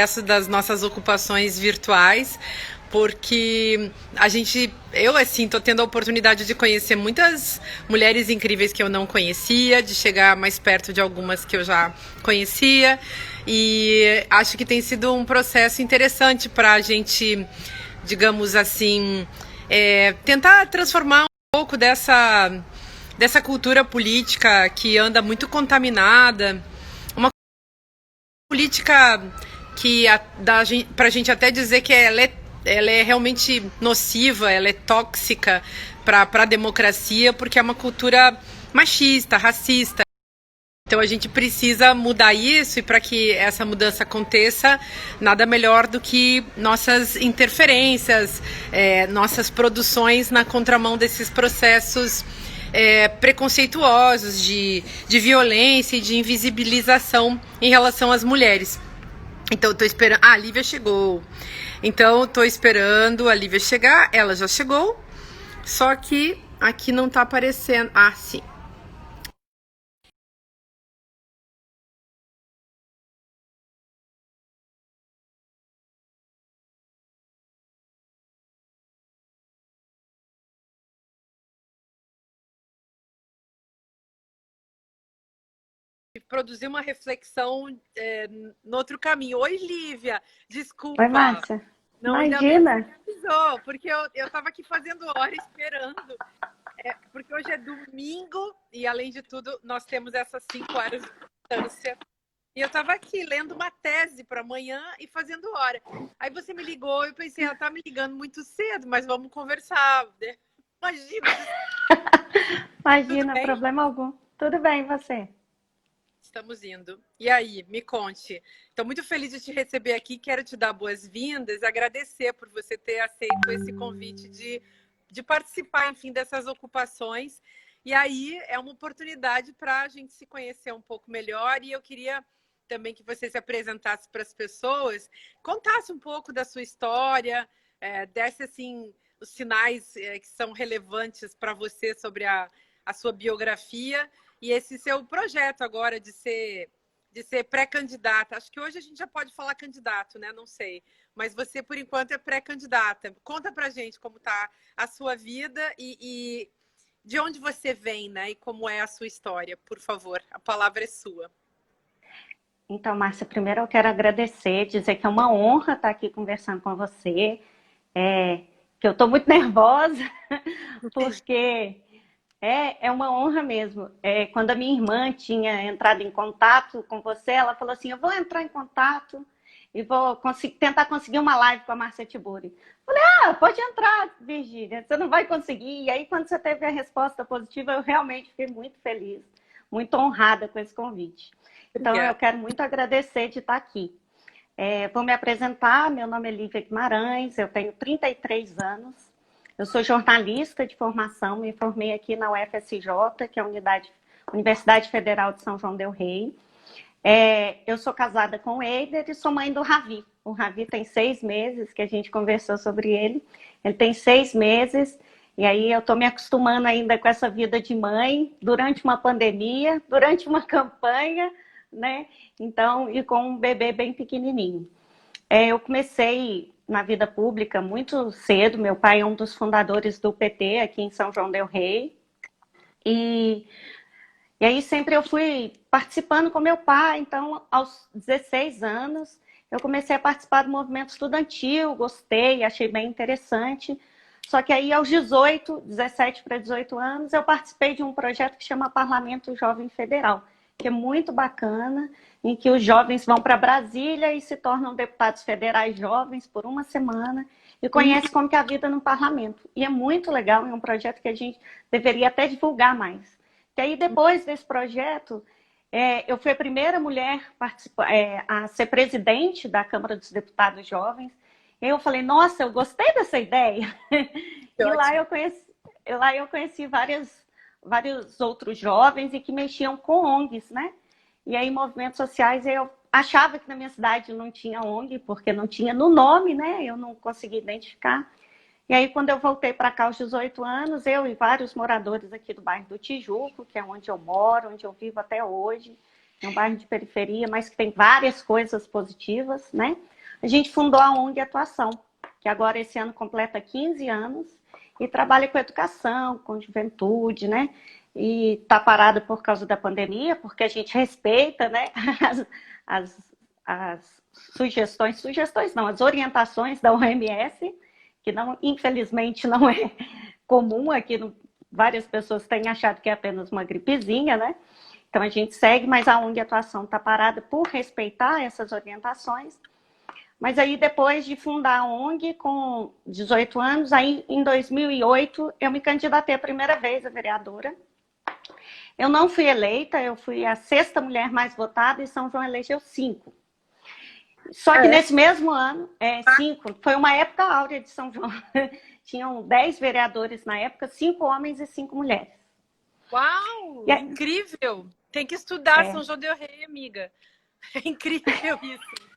das nossas ocupações virtuais, porque eu assim, tô tendo a oportunidade de conhecer muitas mulheres incríveis que eu não conhecia, de chegar mais perto de algumas que eu já conhecia, e acho que tem sido um processo interessante para a gente, digamos assim, tentar transformar um pouco dessa cultura política que anda muito contaminada, uma política que para a gente até dizer que ela é realmente nociva, ela é tóxica para a democracia, porque é uma cultura machista, racista. Então a gente precisa mudar isso, e para que essa mudança aconteça, nada melhor do que nossas interferências, nossas produções na contramão desses processos preconceituosos de violência e de invisibilização em relação às mulheres. Então, eu tô esperando. Ah, a Lívia chegou. Então, tô esperando a Lívia chegar. Ela já chegou. Só que aqui não tá aparecendo. Ah, sim. Produzir uma reflexão no outro caminho. Oi, Lívia. Oi, Desculpa. Márcia. Não, ainda bem que você Imagina. me avisou, porque eu tava aqui fazendo hora esperando. Porque hoje é domingo e, além de tudo, nós temos essas 5 horas de distância. E eu estava aqui lendo uma tese para amanhã e fazendo hora. Aí você me ligou e eu pensei, ela tá me ligando muito cedo, mas vamos conversar, né? Imagina, tudo Imagina, bem? problema algum. Tudo bem, e você? Estamos indo. E aí, me conte. Estou muito feliz de te receber aqui, quero te dar boas-vindas, agradecer por você ter aceito esse convite de participar, enfim, dessas ocupações. E aí é uma oportunidade para a gente se conhecer um pouco melhor, e eu queria também que você se apresentasse para as pessoas, contasse um pouco da sua história, desse assim os sinais que são relevantes para você sobre a sua biografia e esse seu projeto agora de ser pré-candidata. Acho que hoje a gente já pode falar candidato, né? Não sei. Mas você, por enquanto, é pré-candidata. Conta pra gente como tá a sua vida e de onde você vem, né? E como é a sua história. Por favor, a palavra é sua. Então, Márcia, primeiro eu quero agradecer, dizer que é uma honra estar aqui conversando com você, é, que eu estou muito nervosa, porque é uma honra mesmo. Quando a minha irmã tinha entrado em contato com você, ela falou assim, eu vou entrar em contato e vou tentar conseguir uma live com a Márcia Tiburi. Falei, pode entrar, Virgínia, você não vai conseguir. E aí, quando você teve a resposta positiva, eu realmente fiquei muito feliz, muito honrada com esse convite. Então, eu Obrigada. quero muito agradecer de estar aqui. Vou me apresentar, meu nome é Lívia Guimarães, eu tenho 33 anos, eu sou jornalista de formação, me formei aqui na UFSJ, que é a Universidade Federal de São João del Rei. Eu sou casada com o Eider e sou mãe do Ravi. O Ravi tem 6 meses, que a gente conversou sobre ele. Ele tem 6 meses, e aí eu estou me acostumando ainda com essa vida de mãe, durante uma pandemia, durante uma campanha, né? Então, e com um bebê bem pequenininho. Eu comecei na vida pública muito cedo. Meu pai é um dos fundadores do PT aqui em São João del Rei. E aí sempre eu fui participando com meu pai. Então, aos 16 anos, eu comecei a participar do movimento estudantil, gostei, achei bem interessante. Só que aí aos 17 para 18 anos, eu participei de um projeto que chama Parlamento Jovem Federal, que é muito bacana, em que os jovens vão para Brasília e se tornam deputados federais jovens por uma semana e conhecem como que é a vida no parlamento. E é muito legal, é um projeto que a gente deveria até divulgar mais. E aí, depois desse projeto, eu fui a primeira mulher a ser presidente da Câmara dos Deputados Jovens. E eu falei, nossa, eu gostei dessa ideia. Que E ótimo. lá eu conheci vários outros jovens e que mexiam com ONGs, né? E aí, movimentos sociais, eu achava que na minha cidade não tinha ONG, porque não tinha no nome, né? Eu não conseguia identificar. E aí, quando eu voltei para cá aos 18 anos, eu e vários moradores aqui do bairro do Tijuco, que é onde eu moro, onde eu vivo até hoje, É um bairro de periferia, mas que tem várias coisas positivas, né? A gente fundou a ONG Atuação, que agora esse ano completa 15 anos e trabalha com educação, com juventude, né? E está parada por causa da pandemia, porque a gente respeita, né, as sugestões não, as orientações da OMS, que não, infelizmente não é comum aqui, várias pessoas têm achado que é apenas uma gripezinha, né? Então a gente segue, mas a ONG Atuação está parada por respeitar essas orientações. Mas aí depois de fundar a ONG com 18 anos, aí em 2008 eu me candidatei a primeira vez a vereadora. Eu não fui eleita, eu fui a sexta mulher mais votada e São João elegeu 5. Só que nesse mesmo ano, 5, foi uma época áurea de São João. Tinham 10 vereadores na época, 5 homens e 5 mulheres. Uau! Incrível! Tem que estudar São João del Rei, amiga. É incrível isso.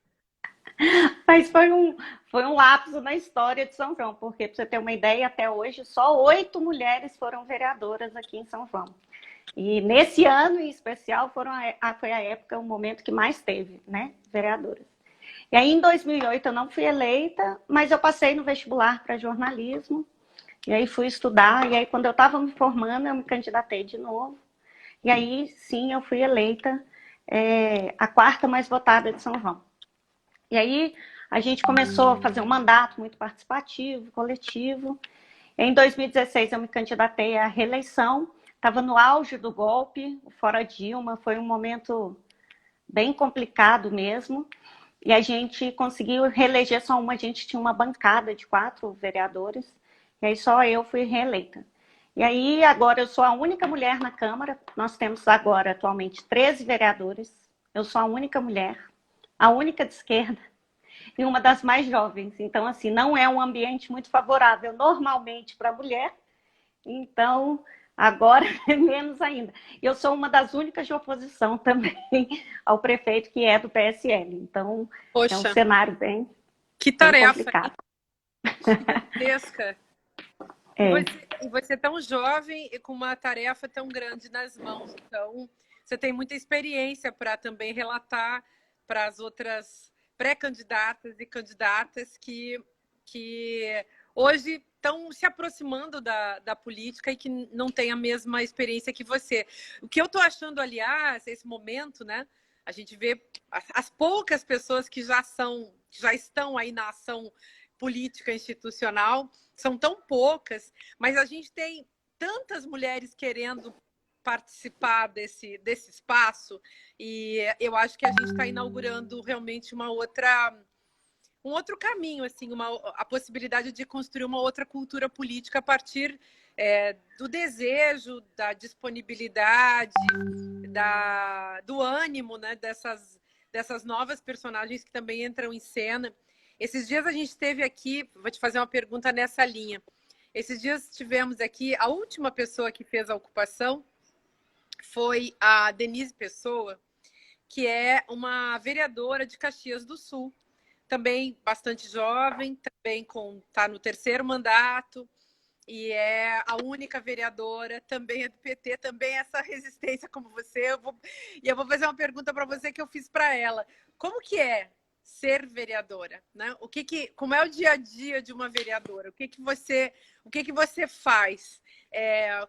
Mas foi um lapso na história de São João, porque, para você ter uma ideia, até hoje, só 8 mulheres foram vereadoras aqui em São João. E nesse ano, em especial, foi a época, o momento que mais teve, né, vereadoras. E aí, em 2008, eu não fui eleita, mas eu passei no vestibular para jornalismo, e aí fui estudar, e aí, quando eu estava me formando, eu me candidatei de novo. E aí, sim, eu fui eleita a quarta mais votada de São João. E aí, a gente começou a fazer um mandato muito participativo, coletivo. Em 2016, eu me candidatei à reeleição. Estava no auge do golpe, fora Dilma, foi um momento bem complicado mesmo. E a gente conseguiu reeleger só uma, a gente tinha uma bancada de 4 vereadores, e aí só eu fui reeleita. E aí agora eu sou a única mulher na Câmara, nós temos agora atualmente 13 vereadores, eu sou a única mulher, a única de esquerda e uma das mais jovens. Então, assim, não é um ambiente muito favorável normalmente para a mulher, então agora é menos ainda. Eu sou uma das únicas de oposição também ao prefeito, que é do PSL. Então, poxa, é um cenário bem, que tarefa, bem complicado. Gigantesca. E você é tão jovem e com uma tarefa tão grande nas mãos. Então, você tem muita experiência para também relatar para as outras pré-candidatas e candidatas que hoje estão se aproximando da política e que não têm a mesma experiência que você. O que eu estou achando, aliás, esse momento, né? A gente vê as poucas pessoas que já estão aí na ação política institucional, são tão poucas, mas a gente tem tantas mulheres querendo participar desse espaço, e eu acho que a gente está inaugurando realmente um outro caminho, assim, a possibilidade de construir uma outra cultura política a partir do desejo, da disponibilidade, do ânimo, né, dessas novas personagens que também entram em cena. Esses dias a gente esteve aqui, vou te fazer uma pergunta nessa linha. Esses dias tivemos aqui, a última pessoa que fez a ocupação foi a Denise Pessoa, que é uma vereadora de Caxias do Sul, também bastante jovem, também está no 3º mandato, e é a única vereadora, também é do PT, também é essa resistência como você. Eu vou fazer uma pergunta para você que eu fiz para ela. Como que é ser vereadora, né? Como é o dia a dia de uma vereadora? O que que você faz?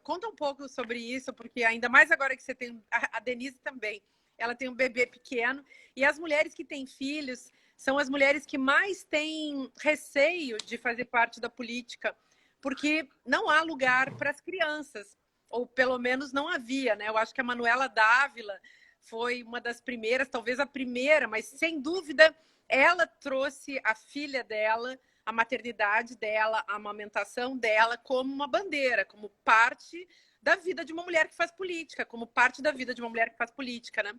Conta um pouco sobre isso, porque ainda mais agora que você tem a Denise também, ela tem um bebê pequeno, e as mulheres que têm filhos são as mulheres que mais têm receio de fazer parte da política, porque não há lugar para as crianças, ou pelo menos não havia, né? Eu acho que a Manuela Dávila foi uma das primeiras, talvez a primeira, mas sem dúvida ela trouxe a filha dela, a maternidade dela, a amamentação dela como uma bandeira, como parte da vida de uma mulher que faz política, como parte da vida de uma mulher que faz política, né?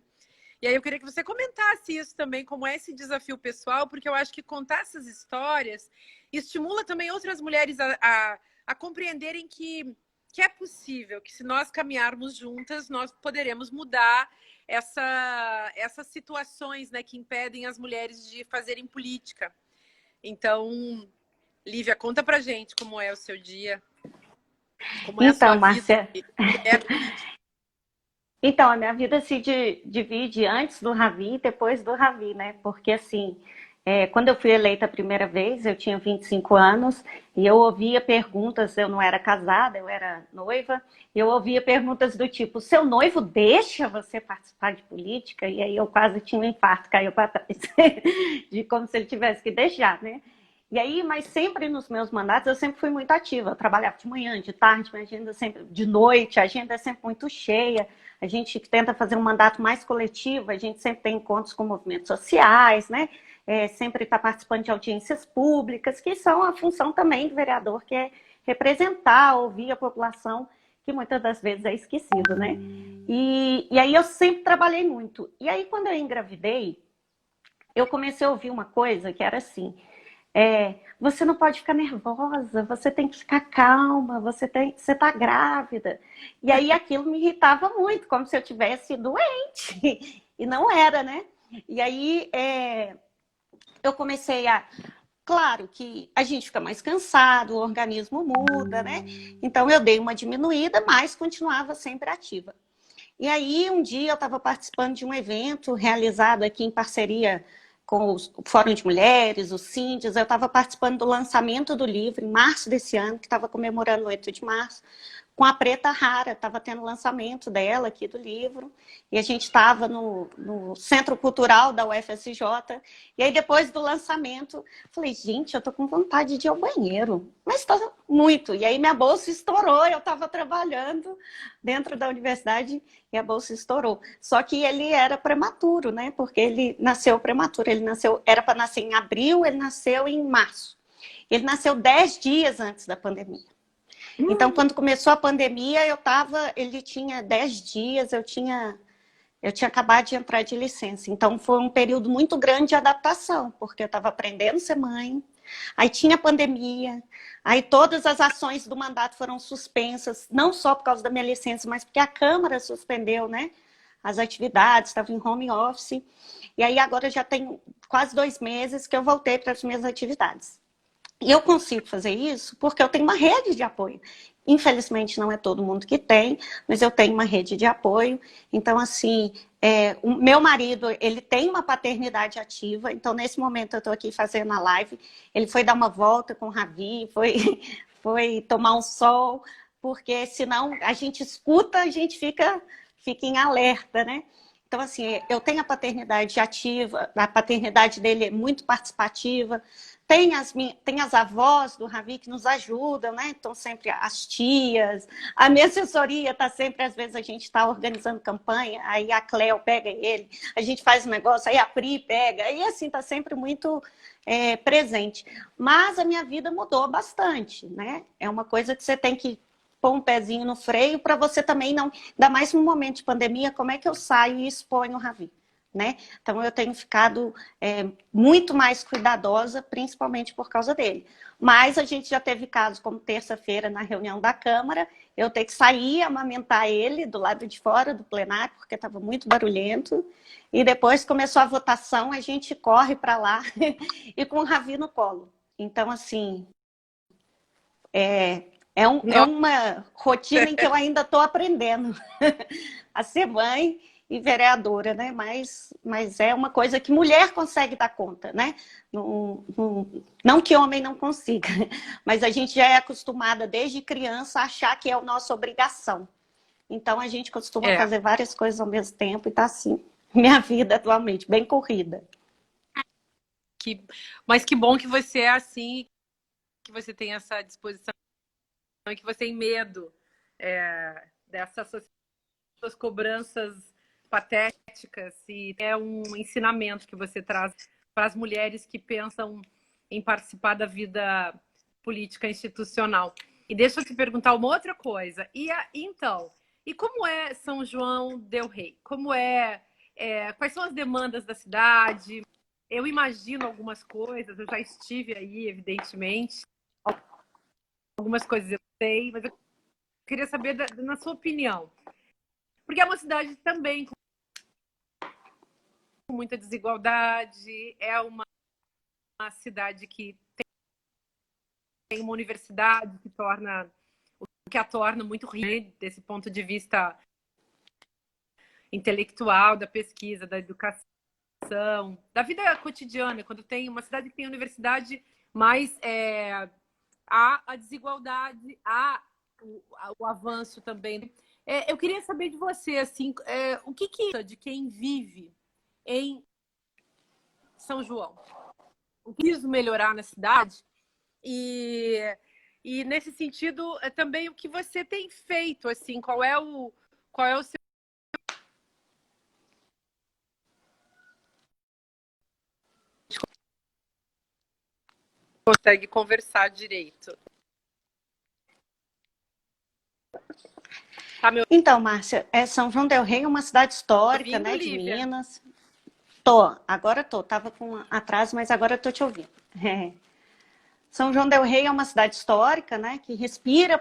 E aí eu queria que você comentasse isso também, como é esse desafio pessoal, porque eu acho que contar essas histórias estimula também outras mulheres a compreenderem que é possível, que se nós caminharmos juntas, nós poderemos mudar essas situações, né, que impedem as mulheres de fazerem política. Então, Lívia, conta pra gente como é o seu dia, como é a sua Márcia, vida. Então, a minha vida se divide antes do Ravi e depois do Ravi, né? Porque, assim, quando eu fui eleita a primeira vez, eu tinha 25 anos e eu ouvia perguntas, eu não era casada, eu era noiva, e eu ouvia perguntas do tipo, seu noivo deixa você participar de política? E aí eu quase tinha um infarto, caiu para trás, de como se ele tivesse que deixar, né? E aí, mas sempre nos meus mandatos, eu sempre fui muito ativa. Eu trabalhava de manhã, de tarde, minha agenda sempre, de noite, a agenda é sempre muito cheia. A gente tenta fazer um mandato mais coletivo, a gente sempre tem encontros com movimentos sociais, né? Sempre está participando de audiências públicas, que são a função também do vereador, que é representar, ouvir a população, que muitas das vezes é esquecido, né? E aí eu sempre trabalhei muito. E aí, quando eu engravidei, eu comecei a ouvir uma coisa que era assim: você não pode ficar nervosa, você tem que ficar calma, você está grávida. E aí aquilo me irritava muito, como se eu tivesse doente. E não era, né? E aí eu comecei a. Claro que a gente fica mais cansado, o organismo muda, né? Então eu dei uma diminuída, mas continuava sempre ativa. E aí, um dia eu estava participando de um evento realizado aqui em parceria com o Fórum de Mulheres, o Síndios. Eu estava participando do lançamento do livro em março desse ano, que estava comemorando o 8 de março, com a Preta Rara. Estava tendo o lançamento dela aqui do livro. E a gente estava no Centro Cultural da UFSJ. E aí, depois do lançamento, falei, gente, eu estou com vontade de ir ao banheiro. Mas está muito. E aí, minha bolsa estourou. Eu estava trabalhando dentro da universidade e a bolsa estourou. Só que ele era prematuro, né? Porque ele nasceu prematuro. Era para nascer em abril, ele nasceu em março. Ele nasceu 10 dias antes da pandemia. Então, quando começou a pandemia, ele tinha 10 dias, eu tinha acabado de entrar de licença. Então, foi um período muito grande de adaptação, porque eu estava aprendendo a ser mãe, aí tinha pandemia, aí todas as ações do mandato foram suspensas, não só por causa da minha licença, mas porque a Câmara suspendeu, né? As atividades, estava em home office. E aí agora já tem quase 2 meses que eu voltei para as minhas atividades. E eu consigo fazer isso porque eu tenho uma rede de apoio. Infelizmente, não é todo mundo que tem, mas eu tenho uma rede de apoio. Então, assim, o meu marido, ele tem uma paternidade ativa. Então, nesse momento, eu estou aqui fazendo a live. Ele foi dar uma volta com o Ravi, foi tomar um sol, porque senão a gente escuta, a gente fica em alerta, né? Então, assim, eu tenho a paternidade ativa, a paternidade dele é muito participativa. Tem as avós do Ravi que nos ajudam, né? Então, sempre as tias. A minha assessoria está sempre, às vezes, a gente está organizando campanha, aí a Cleo pega ele, a gente faz um negócio, aí a Pri pega, e assim, está sempre muito presente. Mas a minha vida mudou bastante, né? É uma coisa que você tem que pôr um pezinho no freio para você também não. Ainda mais num momento de pandemia, como é que eu saio e exponho o Ravi? Né? Então eu tenho ficado muito mais cuidadosa, principalmente por causa dele. Mas a gente já teve casos, como terça-feira na reunião da Câmara, eu ter que sair, amamentar ele do lado de fora do plenário, porque estava muito barulhento. E depois começou a votação, a gente corre para lá e com o Ravi no colo. Então, assim, é uma rotina em que eu ainda estou aprendendo a ser mãe e vereadora, né? Mas é uma coisa que mulher consegue dar conta, né? Não que homem não consiga, mas a gente já é acostumada desde criança a achar que é a nossa obrigação. Então a gente costuma fazer várias coisas ao mesmo tempo e tá assim, minha vida atualmente, bem corrida. Mas que bom que você é assim, que você tem essa disposição e que você tem medo dessas suas cobranças patéticas, e é um ensinamento que você traz para as mulheres que pensam em participar da vida política institucional. E deixa eu te perguntar uma outra coisa. Então, e como é São João del Rei? Quais são as demandas da cidade? Eu imagino algumas coisas, eu já estive aí, evidentemente. Algumas coisas eu sei, mas eu queria saber na sua opinião. Porque é uma cidade também com muita desigualdade, é uma cidade que tem uma universidade que a torna muito rica desse ponto de vista intelectual da pesquisa, da educação, da vida cotidiana. Quando tem uma cidade que tem universidade, mas há a desigualdade, há o avanço também. Eu queria saber de você, assim, o que de quem vive em São João? O que precisa melhorar na cidade? E, e nesse sentido, também o que você tem feito, assim, qual é o seu consegue conversar direito? Tá me Então, Márcia, São João del Rei é uma cidade histórica, ouvindo, né, de Lívia? Minas. Agora tô. Tava com atraso, mas agora tô te ouvindo. É. São João del Rei é uma cidade histórica, né, que respira